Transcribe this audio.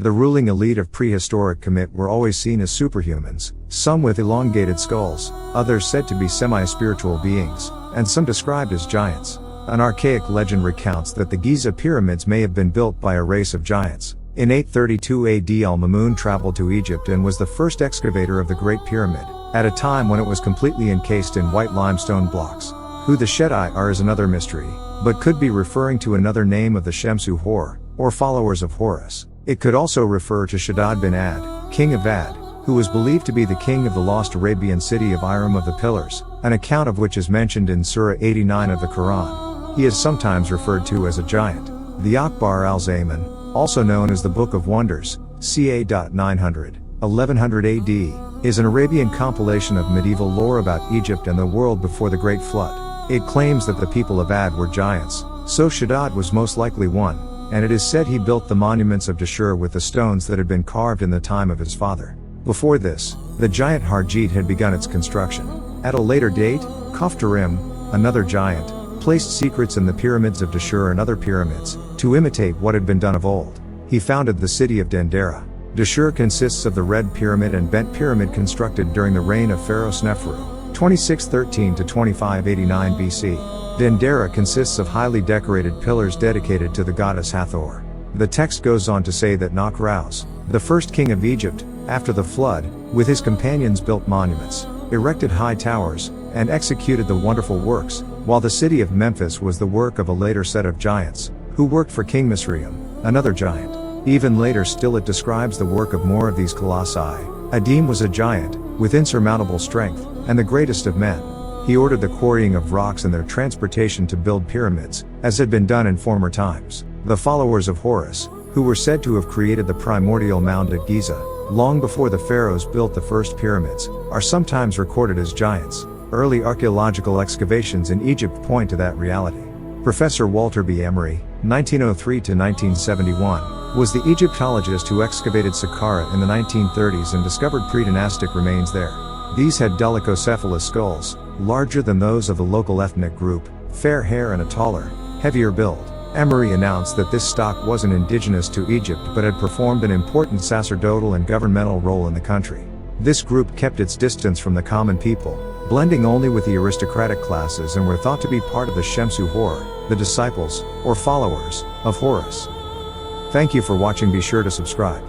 The ruling elite of prehistoric Kemet were always seen as superhumans, some with elongated skulls, others said to be semi-spiritual beings, and some described as giants. An archaic legend recounts that the Giza pyramids may have been built by a race of giants. In 832 AD, Al-Mamun traveled to Egypt and was the first excavator of the Great Pyramid, at a time when it was completely encased in white limestone blocks. Who the Shedai are is another mystery, but could be referring to another name of the Shemsu-Hor, or followers of Horus. It could also refer to Shaddad bin Ad, king of Ad, who was believed to be the king of the lost Arabian city of Iram of the Pillars, an account of which is mentioned in Surah 89 of the Quran. He is sometimes referred to as a giant. The Akbar al-Zaman, also known as the Book of Wonders, ca. 900, 1100 AD, is an Arabian compilation of medieval lore about Egypt and the world before the Great Flood. It claims that the people of Ad were giants, so Shaddad was most likely one, and it is said he built the monuments of Dashur with the stones that had been carved in the time of his father. Before this, the giant Harjit had begun its construction. At a later date, Khaftarim, another giant, placed secrets in the pyramids of Dashur and other pyramids, to imitate what had been done of old. He founded the city of Dendera. Dashur consists of the Red Pyramid and Bent Pyramid constructed during the reign of Pharaoh Snefru, 2613 to 2589 BC. Dendera consists of highly decorated pillars dedicated to the goddess Hathor. The text goes on to say that Nakhraus, the first king of Egypt, after the flood, with his companions built monuments, erected high towers, and executed the wonderful works, while the city of Memphis was the work of a later set of giants, who worked for King Misraim, another giant. Even later still it describes the work of more of these colossi. Adim was a giant, with insurmountable strength, and the greatest of men. He ordered the quarrying of rocks and their transportation to build pyramids, as had been done in former times. The followers of Horus, who were said to have created the primordial mound at Giza, long before the pharaohs built the first pyramids, are sometimes recorded as giants. Early archaeological excavations in Egypt point to that reality. Professor Walter B. Emery, 1903 to 1971, was the Egyptologist who excavated Saqqara in the 1930s and discovered pre-dynastic remains there. These had dolichocephalous skulls, larger than those of the local ethnic group, fair hair and a taller, heavier build. Emery announced that this stock wasn't indigenous to Egypt but had performed an important sacerdotal and governmental role in the country. This group kept its distance from the common people, blending only with the aristocratic classes, and were thought to be part of the Shemsu-Hor, the disciples, or followers, of Horus. Thank you for watching. Be sure to subscribe.